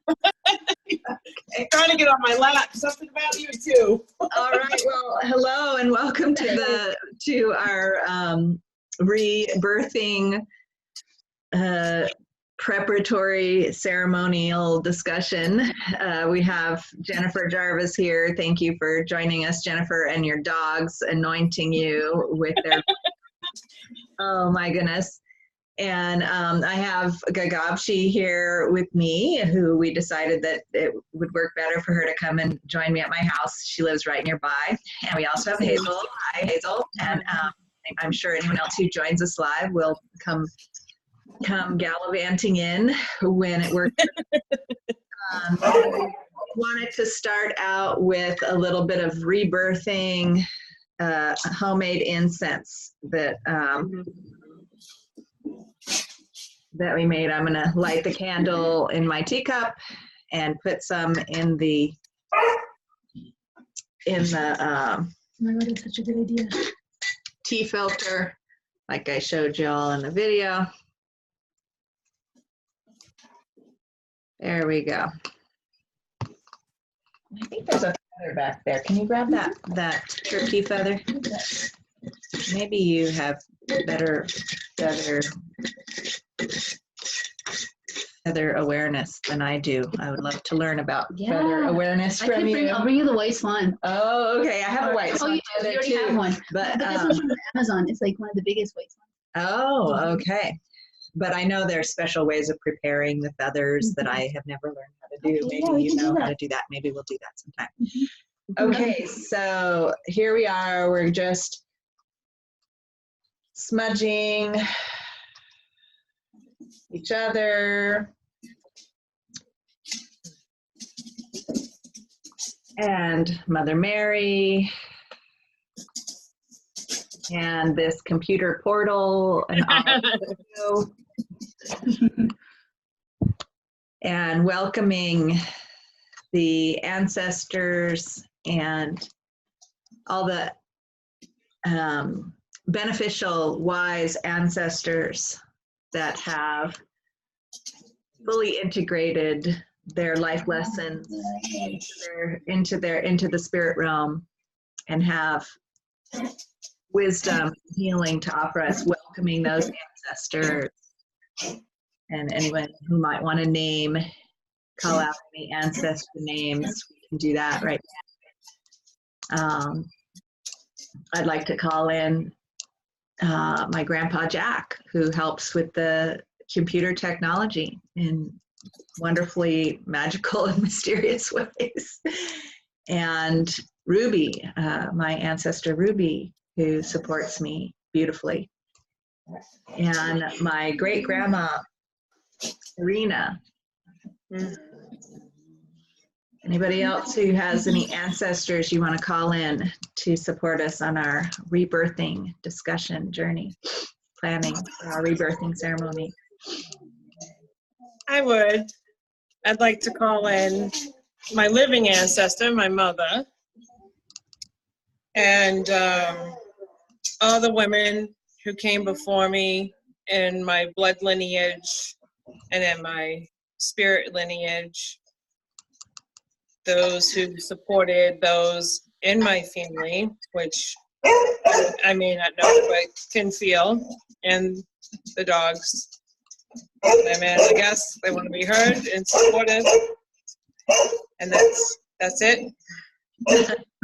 I'm trying to get on my lap. Something about you too. All right. Well, hello and welcome to our rebirthing preparatory ceremonial discussion. We have Jennifer Jarvis here. Thank you for joining us, Jennifer, and your dogs anointing you with their. Oh my goodness. And I have Gagabshi here with me, who we decided that it would work better for her to come and join me at my house. She lives right nearby. And we also have Hazel. Hi, Hazel. And I'm sure anyone else who joins us live will come gallivanting in when it works. Wanted to start out with a little bit of rebirthing homemade incense that that we made. I'm gonna light the candle in my teacup and put some in the oh my God, it's such a good idea, tea filter, like I showed you all in the video. There we go. I think there's a feather back there. Can you grab that turkey feather? Maybe you have better feather awareness than I do. I would love to learn about feather awareness from you. I'll bring you the white swan. Oh, okay. I have a white swan. You already have one. But this one's from Amazon. It's like one of the biggest white swans. Oh, okay. But I know there's special ways of preparing the feathers that I have never learned how to do. Maybe you know how to do that. Maybe we'll do that sometime. Okay, so here we are. We're just smudging each other and Mother Mary and this computer portal and all and welcoming the ancestors and all the beneficial, wise ancestors that have fully integrated their life lessons into the spirit realm and have wisdom, healing to offer us, welcoming those ancestors. And anyone who might want to call out any ancestor names, we can do that right now. I'd like to call in my grandpa Jack, who helps with the computer technology in wonderfully magical and mysterious ways. And Ruby, my ancestor Ruby, who supports me beautifully. And my great grandma Serena. Anybody else who has any ancestors you want to call in to support us on our rebirthing discussion journey, planning our rebirthing ceremony? I would. I'd like to call in my living ancestor, my mother, and all the women who came before me in my blood lineage and in my spirit lineage, those who supported those in my family, which I may not know but can feel, and the dogs. I mean, I guess they want to be heard and supported, and that's it.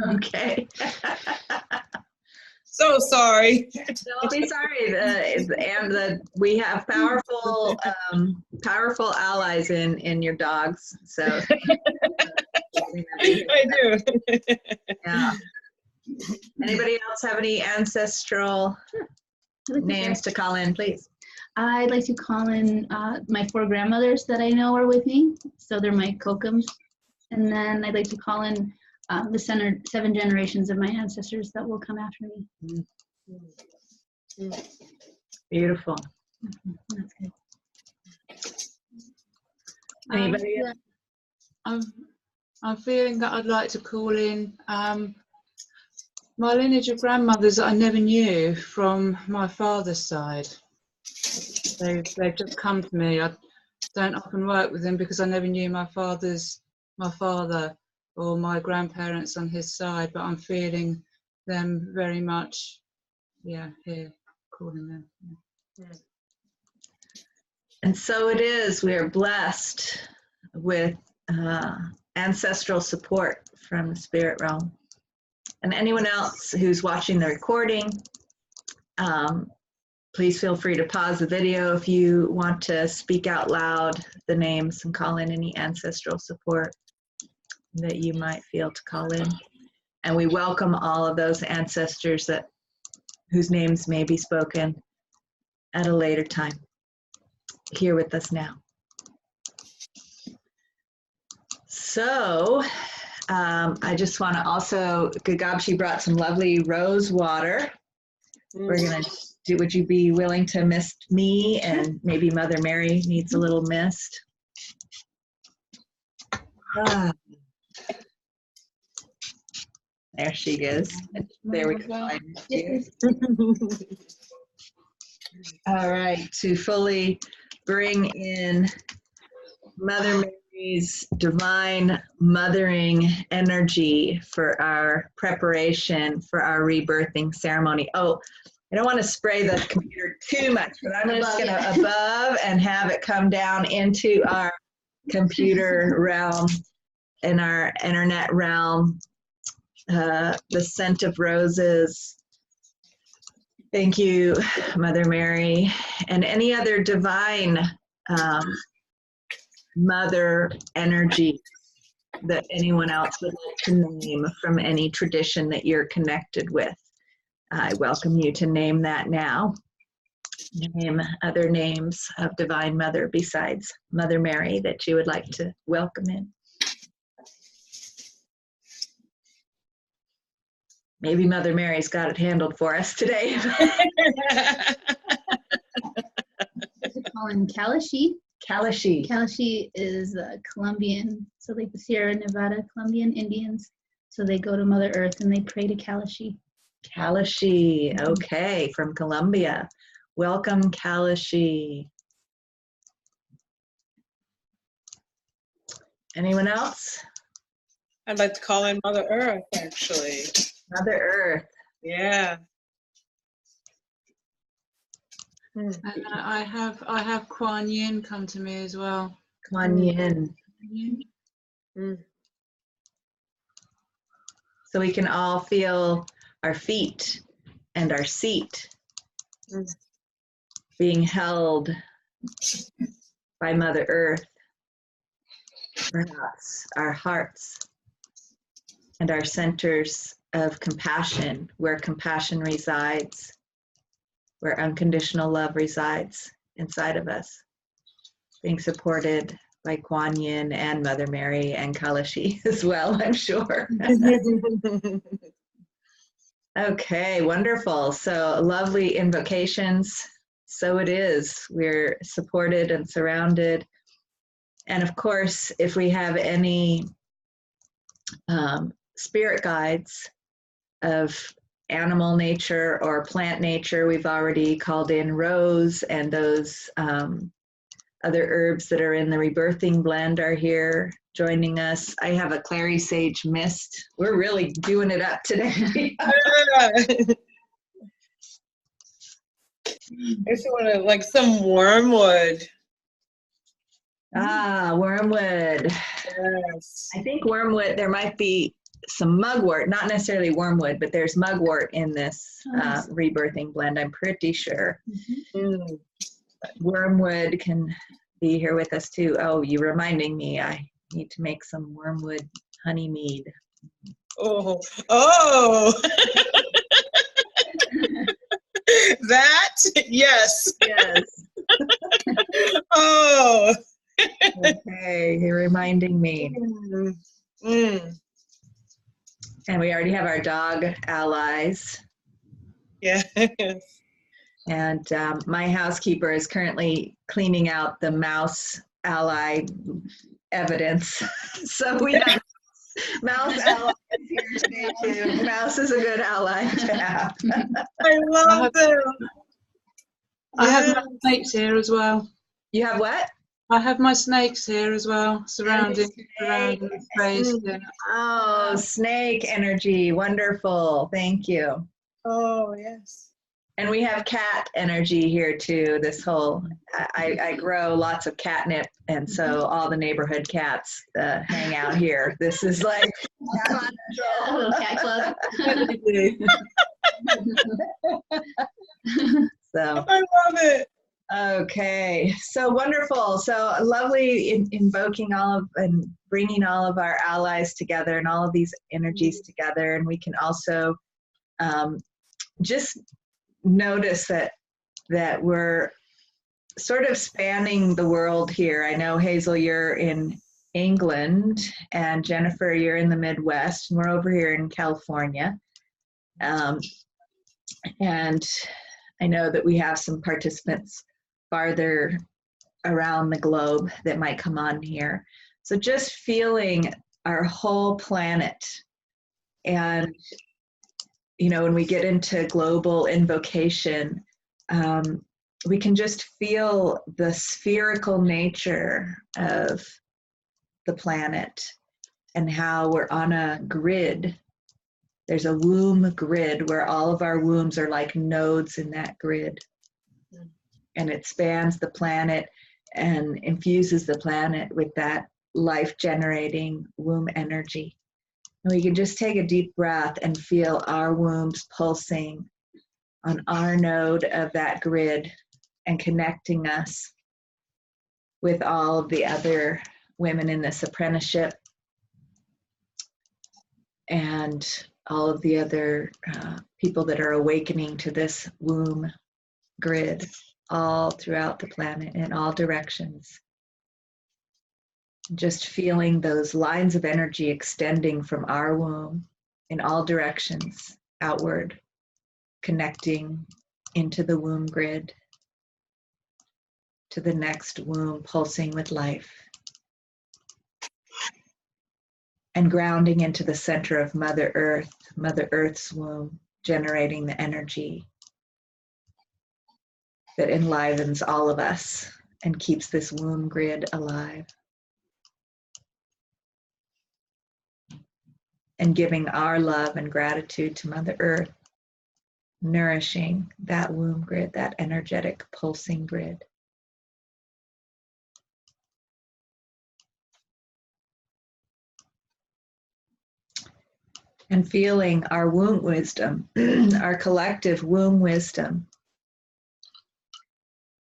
Okay. So sorry. Don't be sorry. We have powerful allies in your dogs. So I do. Yeah. Anybody else have any ancestral names to call in, please? I'd like to call in my 4 grandmothers that I know are with me. So they're my kokums. And then I'd like to call in the 7 generations of my ancestors that will come after me. Beautiful. That's good. Anybody else? I'm feeling that I'd like to call in my lineage of grandmothers that I never knew from my father's side. They've just come to me. I don't often work with him because I never knew my father or my grandparents on his side, but I'm feeling them very much, here, calling them. And so it is, we are blessed with ancestral support from the spirit realm. And anyone else who's watching the recording, please feel free to pause the video if you want to speak out loud the names and call in any ancestral support that you might feel to call in. And we welcome all of those ancestors whose names may be spoken at a later time here with us now. So I just want to also, Gagabshi brought some lovely rose water. We're going to do, would you be willing to mist me, and maybe Mother Mary needs a little mist? Ah. There she is. There we go. All right, to fully bring in Mother Mary's divine mothering energy for our preparation for our rebirthing ceremony. Oh, I don't want to spray the computer too much, but I'm just going to above and have it come down into our computer realm and our internet realm. The scent of roses. Thank you, Mother Mary, and any other divine mother energy that anyone else would like to name from any tradition that you're connected with. I welcome you to name that now. Name other names of Divine Mother besides Mother Mary that you would like to welcome in. Maybe Mother Mary's got it handled for us today. Calling Kalashi. Kalashi. Kalashi is Colombian, so like the Sierra Nevada Colombian Indians. So they go to Mother Earth and they pray to Kalashi. Kalashi, okay, from Colombia. Welcome, Kalashi. Anyone else? I'd like to call in Mother Earth, actually. Mother Earth. Yeah. And I have Kuan Yin come to me as well. Kuan Yin. So we can all feel our feet and our seat being held by Mother Earth, perhaps our hearts and our centers of compassion, where compassion resides, where unconditional love resides inside of us, being supported by Kuan Yin and Mother Mary and Kalashi as well, I'm sure. Okay, wonderful. So lovely invocations. So it is. We're supported and surrounded. And of course, if we have any spirit guides of animal nature or plant nature, we've already called in Rose, and those other herbs that are in the rebirthing blend are here joining us. I have a clary sage mist. We're really doing it up today. I just want to, like, some wormwood. Ah, wormwood. Yes. I think wormwood, there might be some mugwort, not necessarily wormwood, but there's mugwort in this rebirthing blend, I'm pretty sure. Wormwood can be here with us too. Oh, you're reminding me, I need to make some wormwood honey mead. Oh. That? Yes. Yes. Oh. Okay, you're reminding me. And we already have our dog allies. Yes. And my housekeeper is currently cleaning out the mouse ally evidence. So we have mouse allies here today too. Mouse is a good ally to have. I love them. I have mates here as well. You have what? I have my snakes here as well, surrounding the space. Yeah. Oh, snake energy. Wonderful. Thank you. Oh, yes. And we have cat energy here too. This whole, I grow lots of catnip, and so all the neighborhood cats hang out here. This is like A little cat club. so. I love it. Okay, so wonderful. So lovely invoking all of and bringing all of our allies together and all of these energies together. And we can also just notice that we're sort of spanning the world here. I know, Hazel, you're in England, and Jennifer, you're in the Midwest, and we're over here in California. And I know that we have some participants farther around the globe that might come on here. So just feeling our whole planet. And, you know, when we get into global invocation, we can just feel the spherical nature of the planet and how we're on a grid. There's a womb grid where all of our wombs are like nodes in that grid. And it spans the planet and infuses the planet with that life-generating womb energy. And we can just take a deep breath and feel our wombs pulsing on our node of that grid and connecting us with all of the other women in this apprenticeship and all of the other people that are awakening to this womb grid all throughout the planet in all directions. Just feeling those lines of energy extending from our womb in all directions outward, connecting into the womb grid, to the next womb pulsing with life, and grounding into the center of Mother Earth's womb, generating the energy that enlivens all of us and keeps this womb grid alive. And giving our love and gratitude to Mother Earth, nourishing that womb grid, that energetic pulsing grid. And feeling our womb wisdom, our collective womb wisdom,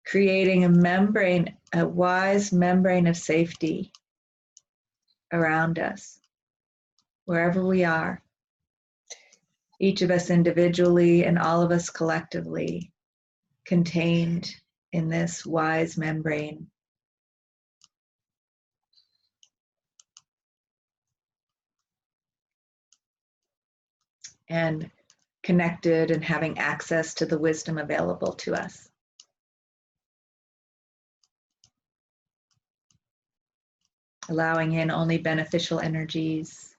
creating a membrane, a wise membrane of safety around us, wherever we are, each of us individually and all of us collectively, contained in this wise membrane. And connected and having access to the wisdom available to us. Allowing in only beneficial energies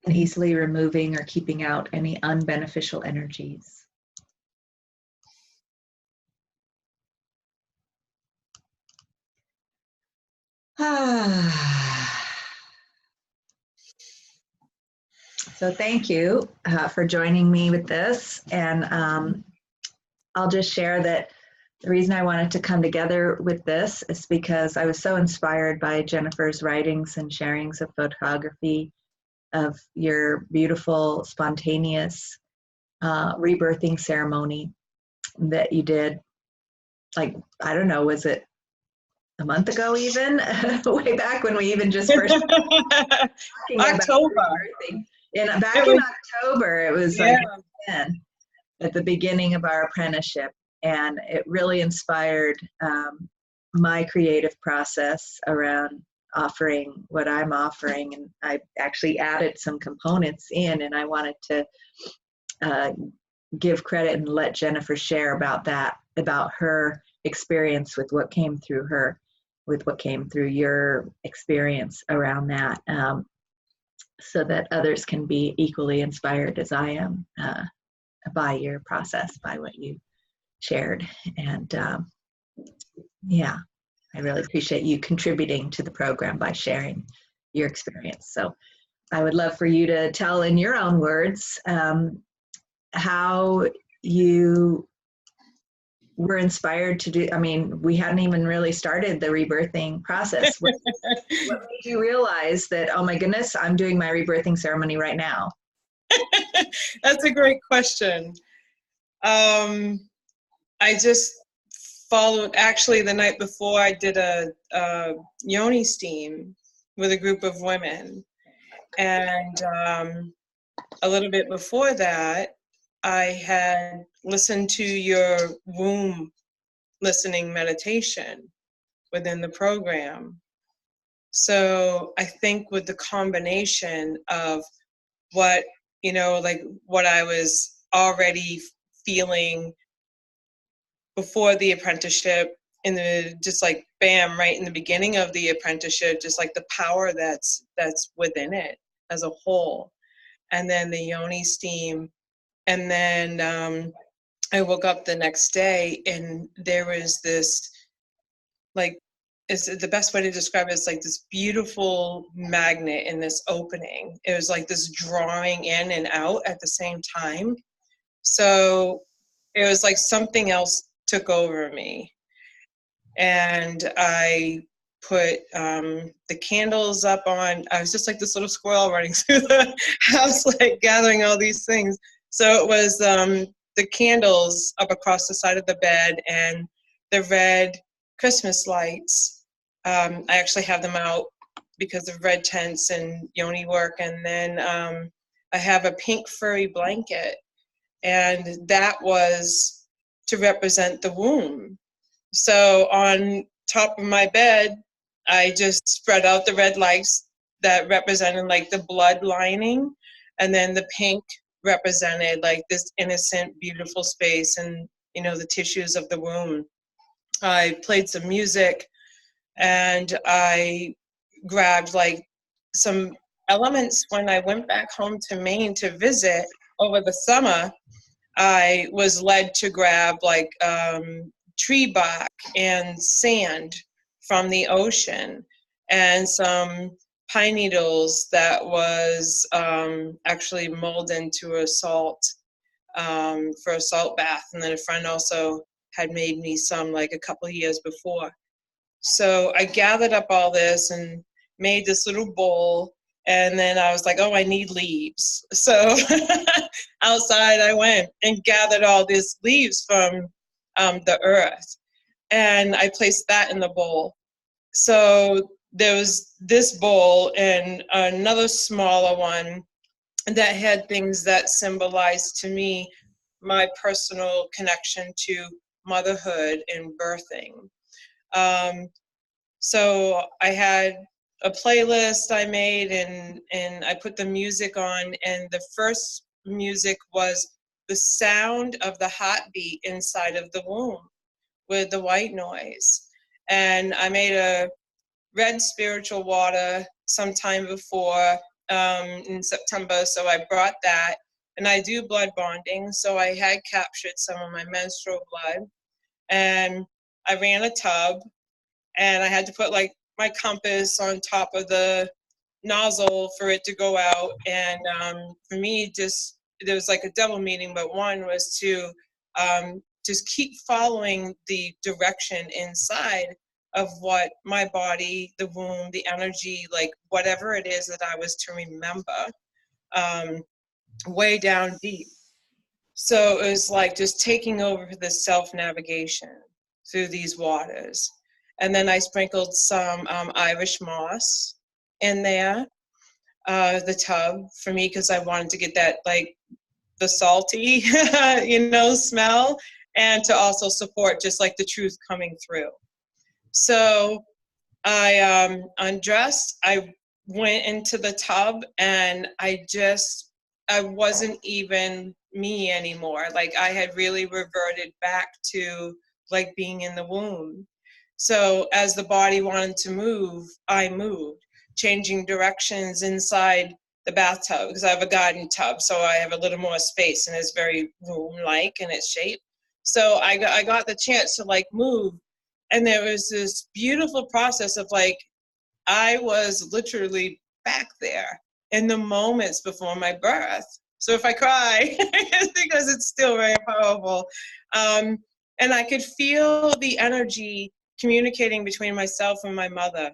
and easily removing or keeping out any unbeneficial energies. So thank you for joining me with this. And I'll just share that the reason I wanted to come together with this is because I was so inspired by Jennifer's writings and sharings of photography of your beautiful, spontaneous rebirthing ceremony that you did, like, I don't know, was it a month ago even? Way back when we even just first October. Back in October, it was like at the beginning of our apprenticeship. And it really inspired my creative process around offering what I'm offering. And I actually added some components in, and I wanted to give credit and let Jennifer share about that, about her experience with what came through her, with what came through your experience around that, so that others can be equally inspired as I am by your process, by what you shared. And yeah, I really appreciate you contributing to the program by sharing your experience. So I would love for you to tell in your own words how you were inspired to do. I mean, we hadn't even really started the rebirthing process. What made you realize that, oh my goodness, I'm doing my rebirthing ceremony right now? That's a great question. I just followed, actually the night before I did a yoni steam with a group of women. And a little bit before that, I had listened to your womb listening meditation within the program. So I think with the combination of what, you know, like what I was already feeling before the apprenticeship, in the just like bam, right in the beginning of the apprenticeship, just like the power that's within it as a whole, and then the yoni steam, and then I woke up the next day and there was this, like, is the best way to describe it is like this beautiful magnet in this opening. It was like this drawing in and out at the same time. So it was like something else took over me. And I put the candles up on, I was just like this little squirrel running through the house, like gathering all these things. So it was the candles up across the side of the bed and the red Christmas lights. I actually have them out because of red tents and yoni work. And then I have a pink furry blanket, and that was to represent the womb. So on top of my bed, I just spread out the red lights that represented like the blood lining, and then the pink represented like this innocent, beautiful space and, you know, the tissues of the womb. I played some music and I grabbed like some elements when I went back home to Maine to visit over the summer. I was led to grab like tree bark and sand from the ocean and some pine needles that was actually molded into a salt for a salt bath. And then a friend also had made me some like a couple of years before. So I gathered up all this and made this little bowl. And then I was like, oh, I need leaves. So outside I went and gathered all these leaves from the earth. And I placed that in the bowl. So there was this bowl and another smaller one that had things that symbolized to me my personal connection to motherhood and birthing. So I had a playlist I made and I put the music on, and the first music was the sound of the heartbeat inside of the womb with the white noise. And I made a red spiritual water sometime before in September, so I brought that. And I do blood bonding, so I had captured some of my menstrual blood. And I ran a tub, and I had to put like my compass on top of the nozzle for it to go out. And for me, just there was like a double meaning, but one was to just keep following the direction inside of what my body, the womb, the energy, like whatever it is that I was to remember, way down deep. So it was like just taking over the self-navigation through these waters. And then I sprinkled some Irish moss in there, the tub, for me, because I wanted to get that, like, the salty, you know, smell, and to also support just like the truth coming through. So I undressed, I went into the tub, and I wasn't even me anymore. Like, I had really reverted back to like being in the womb. So as the body wanted to move, I moved, changing directions inside the bathtub, because I have a garden tub, so I have a little more space, and it's very womb-like in its shape. So I got the chance to like move And there was this beautiful process of like, I was literally back there in the moments before my birth. So if I cry, it's because it's still very powerful. And I could feel the energy communicating between myself and my mother,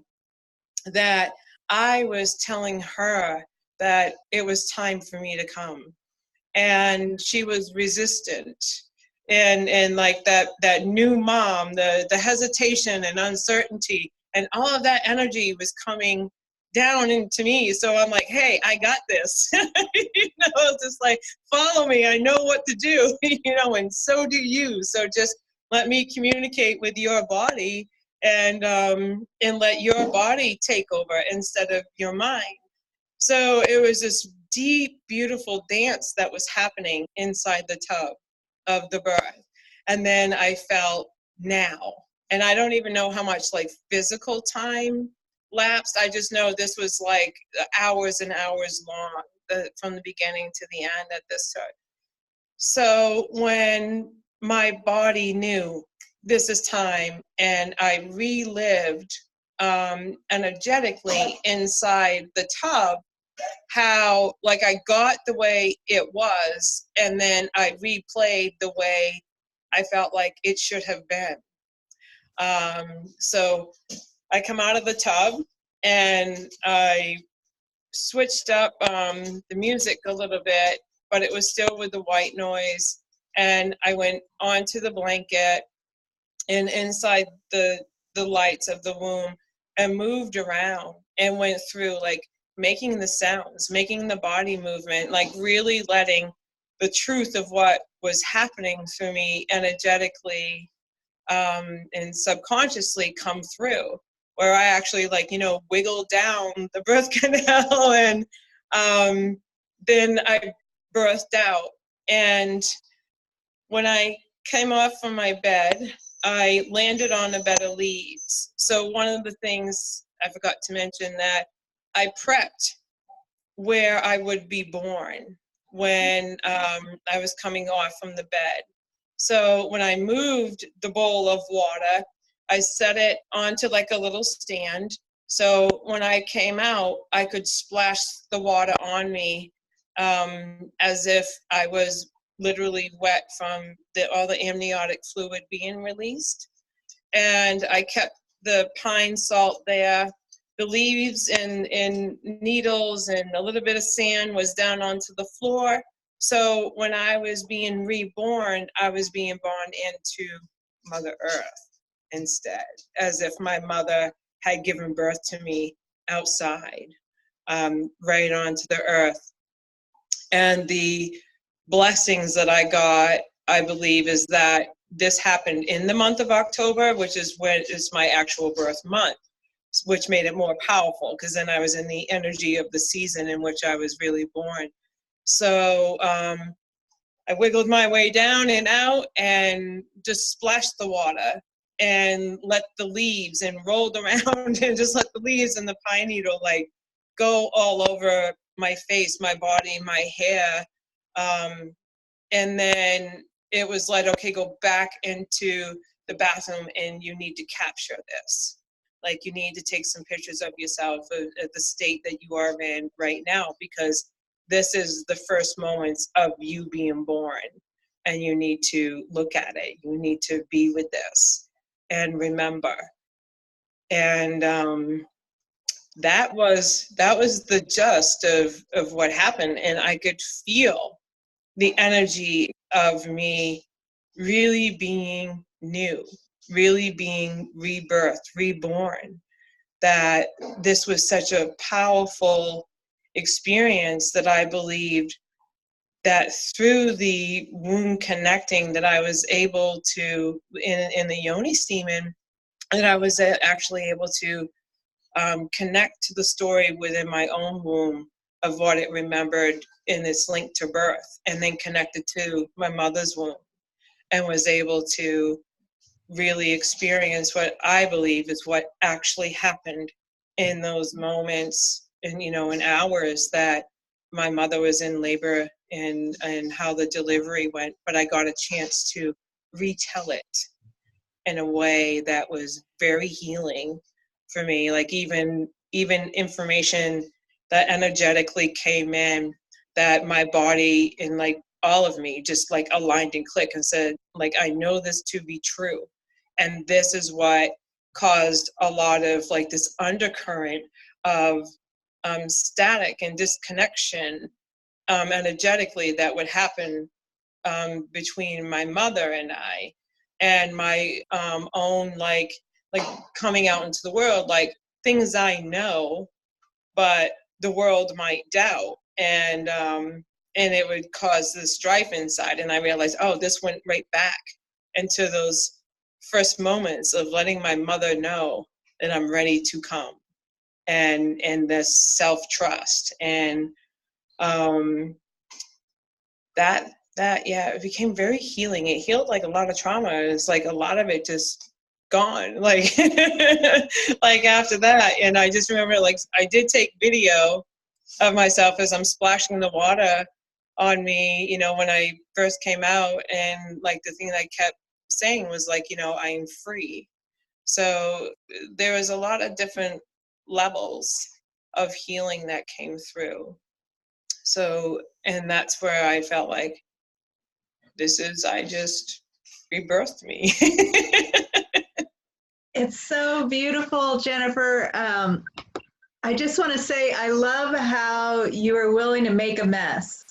that I was telling her that it was time for me to come. And she was resistant. And like that new mom, the hesitation and uncertainty and all of that energy was coming down into me. So I'm like, hey, I got this. It's just like, follow me, I know what to do. And so do you. So just let me communicate with your body, and let your body take over instead of your mind. So it was this deep, beautiful dance that was happening inside the tub of the birth. And then I felt now. And I don't even know how much like physical time lapsed. I just know this was like hours and hours long, from the beginning to the end at this time. So when my body knew this is time, and I relived energetically inside the tub, how like I got the way it was, and then I replayed the way I felt like it should have been. So I come out of the tub, and I switched up the music a little bit, but it was still with the white noise. And I went onto the blanket and inside the lights of the womb, and moved around and went through like making the sounds, making the body movement, like really letting the truth of what was happening through me energetically and subconsciously come through, where I actually like, wiggled down the birth canal, and then I birthed out. And when I came off from my bed, I landed on a bed of leaves. So one of the things I forgot to mention, that I prepped where I would be born when I was coming off from the bed. So when I moved the bowl of water, I set it onto like a little stand. So when I came out, I could splash the water on me as if I was literally wet from all the amniotic fluid being released. And I kept the pine salt there. The leaves and needles and a little bit of sand was down onto the floor. So when I was being reborn, I was being born into Mother Earth instead, as if my mother had given birth to me outside, right onto the earth. And the blessings that I got, I believe, is that this happened in the month of October, which is when is my actual birth month, which made it more powerful, because then I was in the energy of the season in which I was really born. So I wiggled my way down and out and just splashed the water and let the leaves, and rolled around and just let the leaves and the pine needle like go all over my face, my body, my hair. And then it was like, okay, go back into the bathroom and you need to capture this. Like, you need to take some pictures of yourself at the state that you are in right now, because this is the first moments of you being born, and you need to look at it. You need to be with this and remember. And that was the gist of what happened. And I could feel the energy of me really being new, really being rebirthed, reborn, that this was such a powerful experience, that I believed that through the womb connecting, that I was able to, in the yoni steaming, that I was actually able to connect to the story within my own womb of what it remembered in its link to birth, and then connected to my mother's womb, and was able to really experience what I believe is what actually happened in those moments, and in hours that my mother was in labor, and how the delivery went. But I got a chance to retell it in a way that was very healing for me. Like even information that energetically came in, that my body and like all of me just like aligned and clicked and said, like, I know this to be true. And this is what caused a lot of like this undercurrent of static and disconnection energetically that would happen between my mother and I, and my own like coming out into the world, like things I know, but the world might doubt, and it would cause this strife inside. And I realized, oh, this went right back into those first moments of letting my mother know that I'm ready to come, and this self-trust, and that yeah, it became very healing. It healed like a lot of trauma. It's like a lot of it just gone, like like after that. And I just remember, like, I did take video of myself as I'm splashing the water on me, you know, when I first came out, and like the thing that I kept saying was like, you know, I am free. So there was a lot of different levels of healing that came through. So, and that's where I felt like I just rebirthed me. It's so beautiful, Jennifer. I just want to say, I love how you are willing to make a mess.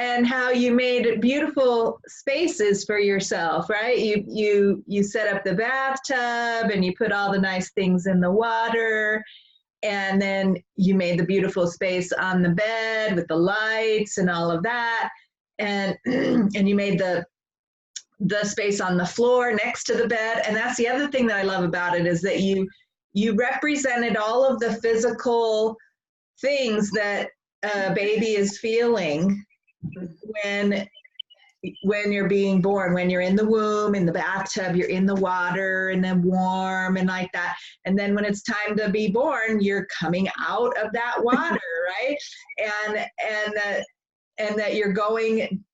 And how you made beautiful spaces for yourself, right? You set up the bathtub and you put all the nice things in the water, and then you made the beautiful space on the bed with the lights and all of that, and and you made the space on the floor next to the bed. And that's the other thing that I love about it, is that you represented all of the physical things that a baby is feeling when you're being born, when you're in the womb, in the bathtub, you're in the water and then warm and like that. And then when it's time to be born, you're coming out of that water, right? And that you're going,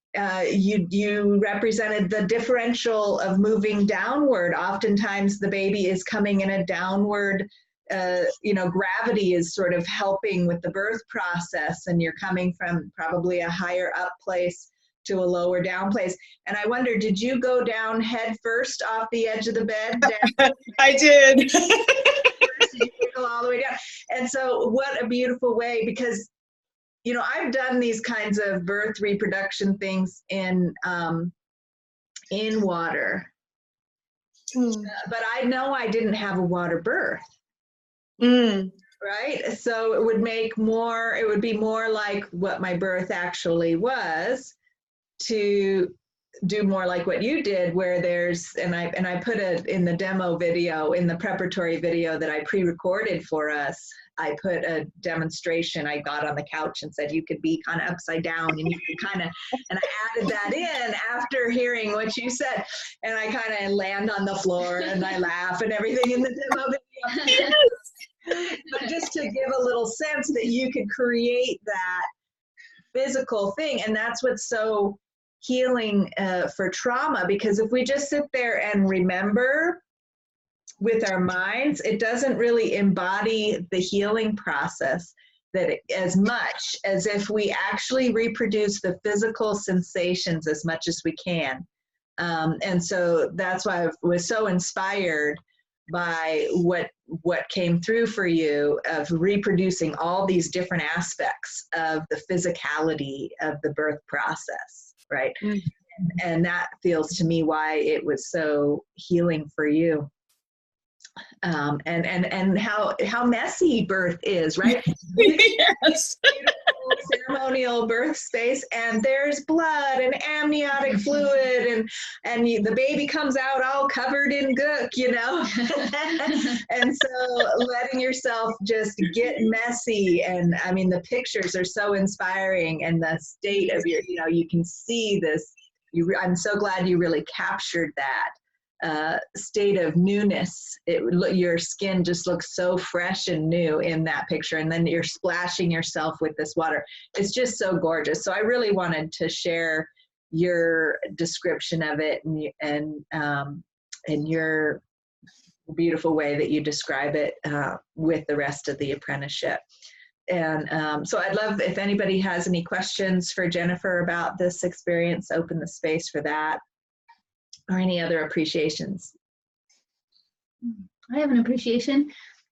you represented the differential of moving downward. Oftentimes the baby is coming in a downward, gravity is sort of helping with the birth process, and you're coming from probably a higher up place to a lower down place. And I wonder, did you go down head first off the edge of the bed? I did. You go all the way down. And so what a beautiful way, because I've done these kinds of birth reproduction things in water, but I know I didn't have a water birth. Right? So it would be more like what my birth actually was, to do more like what you did, where there's, and I put it in the demo video, in the preparatory video that I pre-recorded for us. I put a demonstration. I got on the couch and said, you could be kind of upside down, and you could kind of, and I added that in after hearing what you said. And I kind of land on the floor and I laugh and everything in the demo video. But just to give a little sense that you could create that physical thing. And that's what's so healing for trauma, because if we just sit there and remember with our minds, it doesn't really embody the healing process that as much as if we actually reproduce the physical sensations as much as we can. And so that's why I was so inspired by what came through for you, of reproducing all these different aspects of the physicality of the birth process, right? And that feels to me why it was so healing for you. And how messy birth is, right? Yes. Ceremonial birth space, and there's blood and amniotic fluid, and the baby comes out all covered in gook, and so letting yourself just get messy. And I mean, the pictures are so inspiring, and the state of your, you can see this. I'm so glad you really captured that state of newness. Your skin just looks so fresh and new in that picture, and then you're splashing yourself with this water. It's just so gorgeous. So I really wanted to share your description of it and your beautiful way that you describe it with the rest of the apprenticeship. And so I'd love if anybody has any questions for Jennifer about this experience, open the space for that, or any other appreciations. I have an appreciation.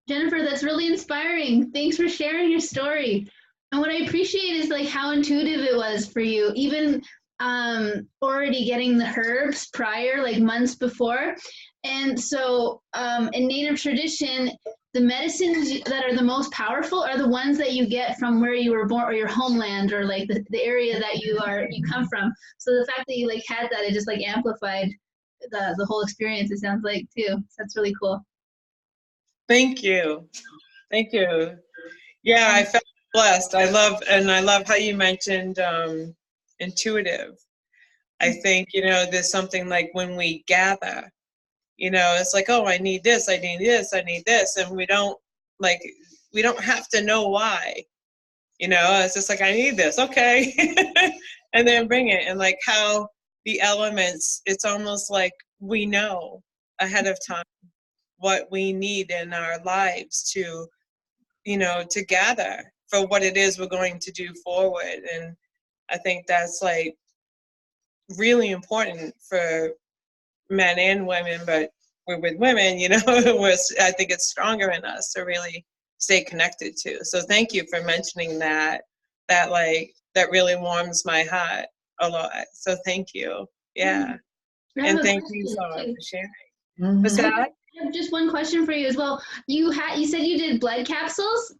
Jennifer, that's really inspiring. Thanks for sharing your story. And what I appreciate is like how intuitive it was for you, even already getting the herbs prior, like months before. And so in Native tradition, the medicines that are the most powerful are the ones that you get from where you were born or your homeland or like the area that you come from. So the fact that you like had that, it just like amplified the whole experience, it sounds like too. So that's really cool. Thank you. Thank you. Yeah, I felt blessed. I love how you mentioned intuitive. I think, there's something like when we gather, it's like, oh, I need this, I need this, I need this. And we don't have to know why, it's just like, I need this. Okay. And then bring it. And like how the elements, it's almost like we know ahead of time what we need in our lives to gather for what it is we're going to do forward. And I think that's like really important for men and women, but with women, I think it's stronger in us to really stay connected to. So thank you for mentioning that really warms my heart a lot. So thank you. Yeah. And thank you so much for sharing. Mm-hmm. Was that? I have just one question for you as well. You said you did blood capsules,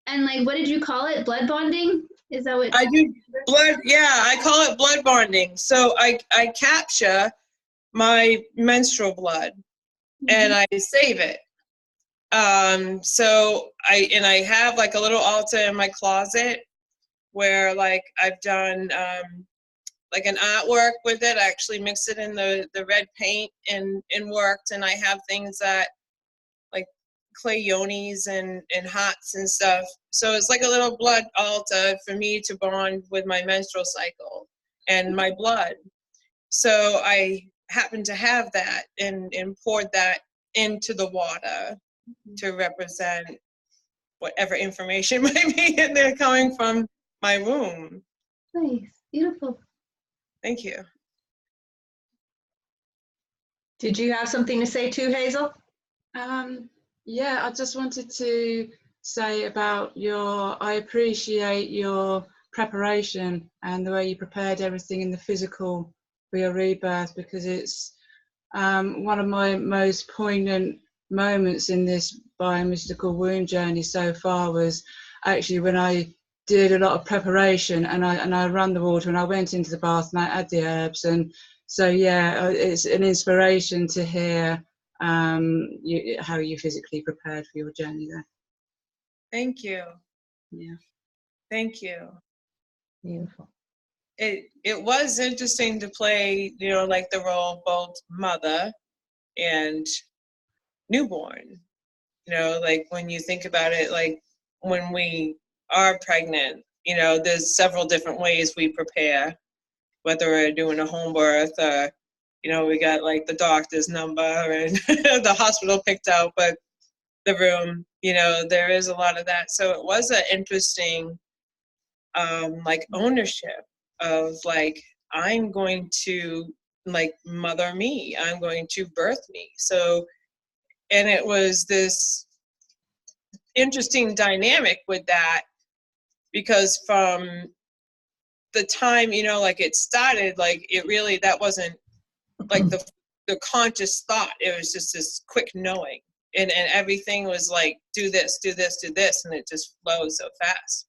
and like, what did you call it? Blood bonding? Is that what? I do blood. Yeah, I call it blood bonding. So I capture my menstrual blood, and I save it. So I have like a little altar in my closet where like I've done like an artwork with it. I actually mixed it in the red paint and worked, and I have things that like clay yonis and hearts and stuff. So it's like a little blood altar for me to bond with my menstrual cycle and my blood. So I happened to have that and poured that into the water to represent whatever information might be in there coming from my womb. Nice, beautiful. Thank you. Did you have something to say too, Hazel? Yeah, I just wanted to say about I appreciate your preparation and the way you prepared everything in the physical for your rebirth, because it's one of my most poignant moments in this biomystical wound journey so far was actually when I did a lot of preparation and I ran the water and I went into the bath and I had the herbs. And so, yeah, it's an inspiration to hear how you physically prepared for your journey there. Thank you. Yeah. Thank you. Beautiful. It was interesting to play, like the role of both mother and newborn. Like when you think about it, like when we are pregnant, there's several different ways we prepare, whether we're doing a home birth or, we got like the doctor's number and the hospital picked out, but the room, there is a lot of that. So it was an interesting, like ownership of like, I'm going to like mother me, I'm going to birth me. So, and it was this interesting dynamic with that, because from the time, like it started, like it really, that wasn't like the conscious thought. It was just this quick knowing. And everything was like, do this, do this, do this. And it just flowed so fast.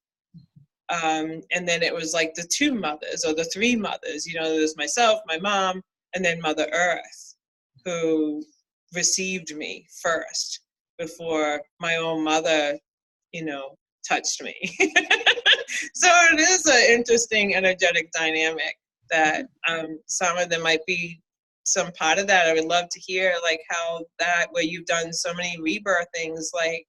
And then it was like the two mothers or the three mothers, there's myself, my mom, and then Mother Earth, who received me first before my own mother, touched me. So it is an interesting energetic dynamic that some of them might be some part of that. I would love to hear like how that, where you've done so many rebirthings, like,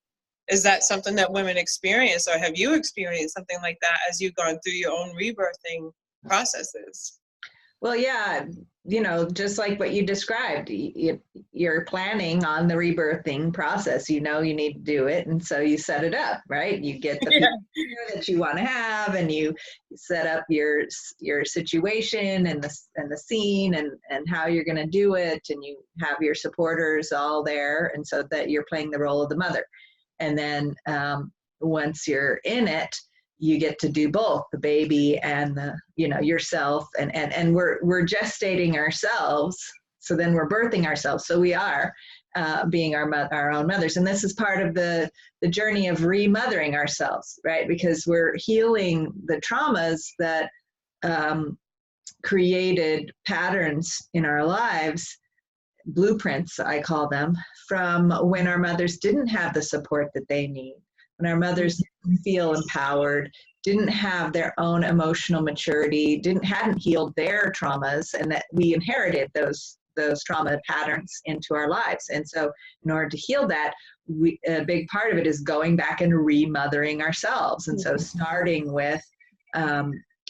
is that something that women experience, or have you experienced something like that as you've gone through your own rebirthing processes? Well, yeah, just like what you described, you're planning on the rebirthing process. You know you need to do it, and so you set it up, right? You get the Yeah. people that you want to have, and you set up your situation and the scene and how you're going to do it, and you have your supporters all there, and so that you're playing the role of the mother. And then once you're in it, you get to do both the baby and the yourself, and we're gestating ourselves, so then we're birthing ourselves, so we are being our own mothers. And this is part of the journey of remothering ourselves, right? Because we're healing the traumas that created patterns in our lives, blueprints I call them, from when our mothers didn't have the support that they need, when our mothers didn't feel empowered, didn't have their own emotional maturity, hadn't healed their traumas, and that we inherited those trauma patterns into our lives. And so in order to heal that, a big part of it is going back and remothering ourselves. And so starting with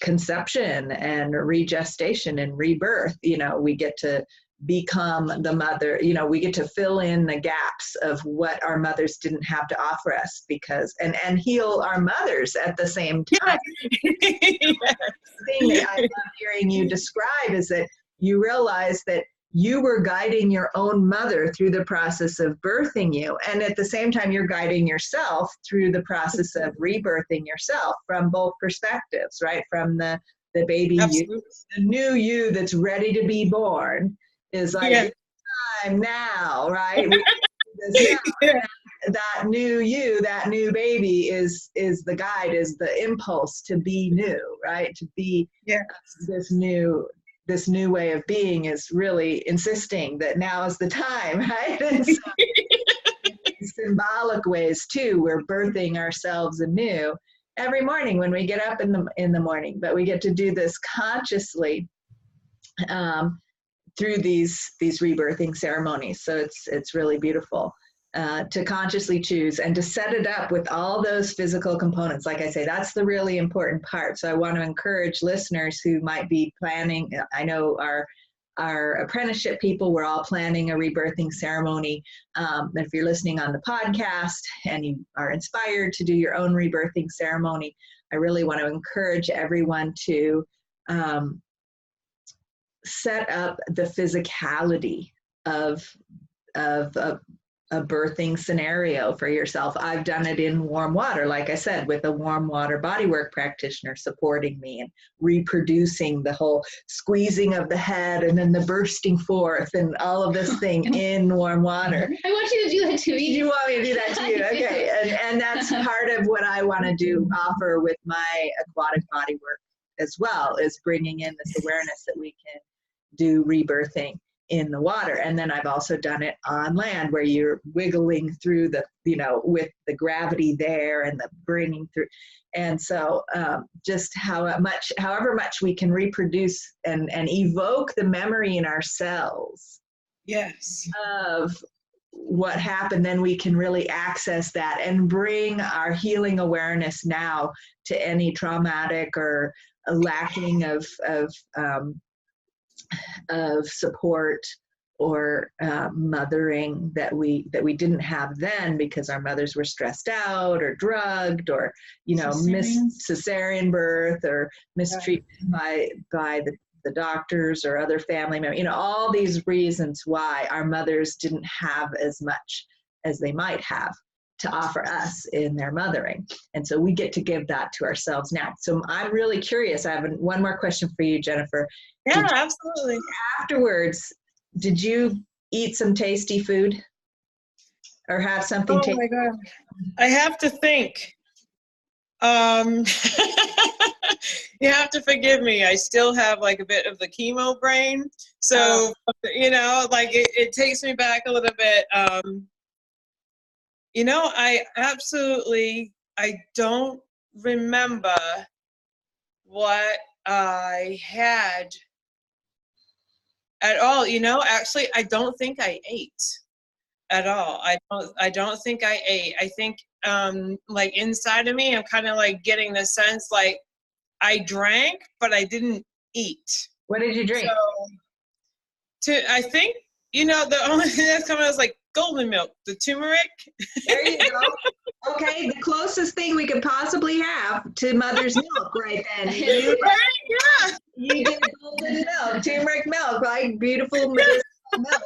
conception and regestation and rebirth, we get to become the mother, we get to fill in the gaps of what our mothers didn't have to offer us, and heal our mothers at the same time. Yes. The thing that I love hearing you describe is that you realize that you were guiding your own mother through the process of birthing you, and at the same time you're guiding yourself through the process of rebirthing yourself from both perspectives, right? From the baby you, the new you that's ready to be born, is like, Yeah. it's time now, right? That new you, that new baby is the guide, is the impulse to be new, right? To be this new way of being, is really insisting that now is the time, right? And so, in symbolic ways too, we're birthing ourselves anew every morning when we get up in the morning, but we get to do this consciously through these rebirthing ceremonies. So it's really beautiful to consciously choose and to set it up with all those physical components. Like I say, that's the really important part. So I want to encourage listeners who might be planning. I know our apprenticeship people, we're all planning a rebirthing ceremony. If you're listening on the podcast and you are inspired to do your own rebirthing ceremony, I really want to encourage everyone to set up the physicality of a birthing scenario for yourself. I've done it in warm water, like I said, with a warm water bodywork practitioner supporting me and reproducing the whole squeezing of the head and then the bursting forth and all of this thing in warm water. I want you to do that too. You want me to do that too? Okay. And that's part of what I want to offer with my aquatic bodywork as well, is bringing in this awareness that we can do rebirthing in the water. And then I've also done it on land, where you're wiggling through with the gravity there and the bringing through. And so just however much we can reproduce and evoke the memory in ourselves of what happened, then we can really access that and bring our healing awareness now to any traumatic or lacking of support or mothering that we didn't have then, because our mothers were stressed out or drugged or cesarean birth or mistreatment by the doctors or other family members, all these reasons why our mothers didn't have as much as they might have to offer us in their mothering. And so we get to give that to ourselves now. So I'm really curious. I have one more question for you, Jennifer. Yeah, absolutely. Afterwards, did you eat some tasty food or have something tasty? Oh my God. I have to think. You have to forgive me. I still have like a bit of the chemo brain. So, it takes me back a little bit. I don't remember what I had at all. Actually, I don't think I ate at all. I don't think I ate. I think like inside of me, I'm kind of like getting the sense like I drank, but I didn't eat. What did you drink? So, I think, the only thing that's coming out is like golden milk, the turmeric. There you go. Okay, the closest thing we could possibly have to mother's milk right then. Yeah. You get golden milk, turmeric milk, right? Beautiful medicinal milk.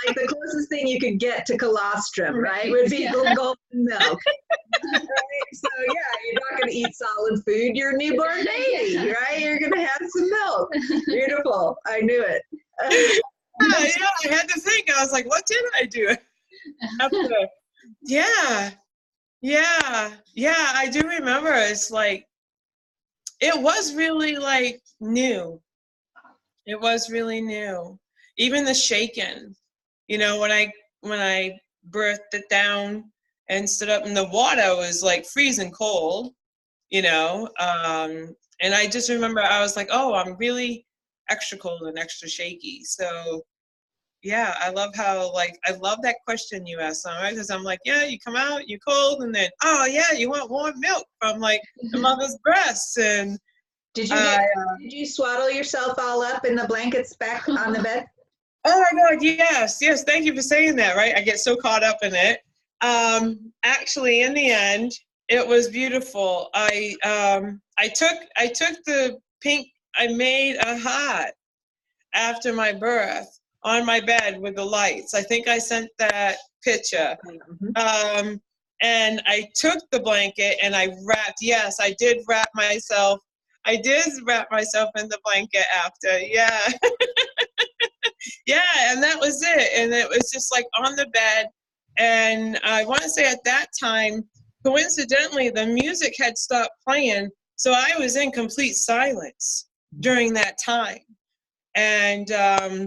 Like the closest thing you could get to colostrum, right? Would be golden milk. Right? So yeah, you're not going to eat solid food. You're a newborn baby, right? You're going to have some milk. Beautiful. I knew it. I had to think. I was like, what did I do? Yeah. I do remember. It's like, it was really like new. It was really new. Even the shaking, when I birthed it down and stood up in the water was like freezing cold, and I just remember I was like, oh, I'm really extra cold and extra shaky. So yeah, I love that question you asked, Summer, because I'm like, yeah, you come out, you're cold, and then, oh yeah, you want warm milk from like the mother's breasts. And did you swaddle yourself all up in the blankets back on the bed? Oh my God, yes. Thank you for saying that. Right, I get so caught up in it. Actually, in the end, it was beautiful. I took the pink. I made a heart after my birth on my bed with the lights. I think I sent that picture. Mm-hmm. And I took the blanket and I wrapped. Yes, I did wrap myself. I did wrap myself in the blanket after. Yeah. Yeah, and that was it. And it was just like on the bed. And I want to say at that time, coincidentally, the music had stopped playing. So I was in complete silence during that time. And a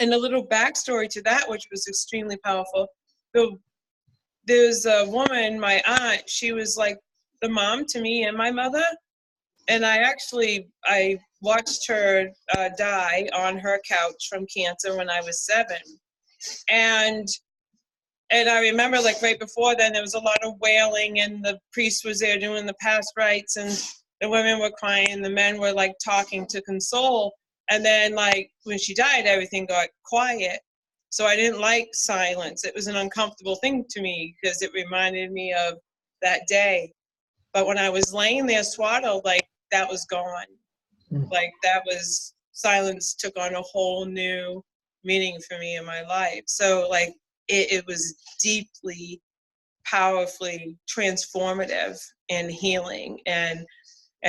little backstory to that, which was extremely powerful. There's a woman, my aunt, she was like the mom to me and my mother. And I watched her die on her couch from cancer when I was 7. And I remember like right before then, there was a lot of wailing and the priest was there doing the past rites and the women were crying and the men were like talking to console. And then like when she died, everything got quiet. So I didn't like silence. It was an uncomfortable thing to me because it reminded me of that day. But when I was laying there swaddled, like that was gone. Like that was, silence took on a whole new meaning for me in my life. So like it was deeply, powerfully transformative and healing and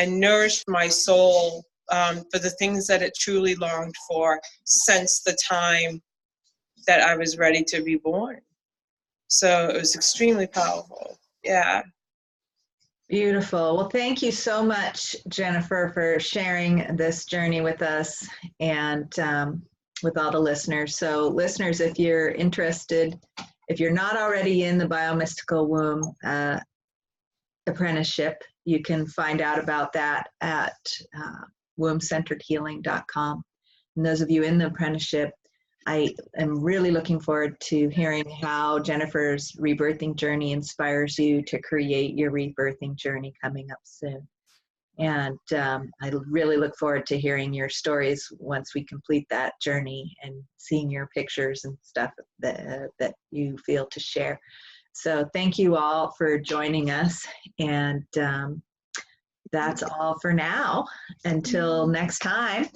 nourished my soul for the things that it truly longed for since the time that I was ready to be born. So it was extremely powerful. Yeah. Beautiful. Well, thank you so much, Jennifer, for sharing this journey with us and with all the listeners. So listeners, if you're interested, if you're not already in the Biomystical Womb apprenticeship, you can find out about that at wombcenteredhealing.com. And those of you in the apprenticeship, I am really looking forward to hearing how Jennifer's rebirthing journey inspires you to create your rebirthing journey coming up soon. And I really look forward to hearing your stories once we complete that journey and seeing your pictures and stuff that you feel to share. So thank you all for joining us. And that's all for now. Until next time.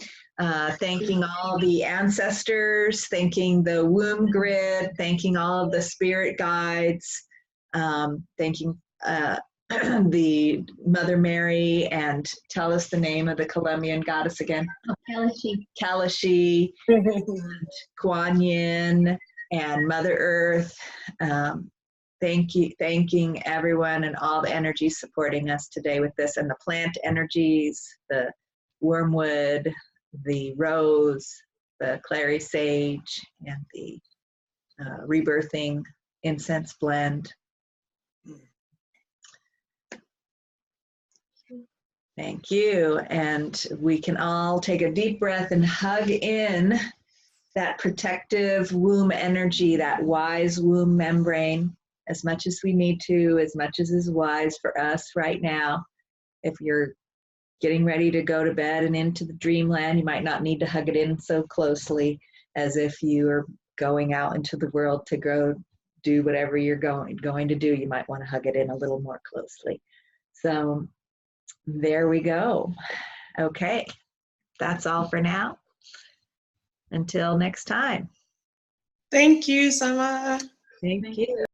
Thanking all the ancestors, thanking the womb grid, thanking all of the spirit guides, thanking the Mother Mary, and tell us the name of the Colombian goddess again. Oh, Kalashi. Kalashi, and Kuan Yin, and Mother Earth. Thanking everyone and all the energies supporting us today with this, and the plant energies, the wormwood, the rose, the clary sage, and the rebirthing incense blend. Thank you. And we can all take a deep breath and hug in that protective womb energy, that wise womb membrane, as much as we need to, as much as is wise for us right now. If you're getting ready to go to bed and into the dreamland, you might not need to hug it in so closely as if you are going out into the world to go do whatever you're going to do. You might want to hug it in a little more closely. So there we go. Okay, that's all for now. Until next time. Thank you, Sama. Thank you.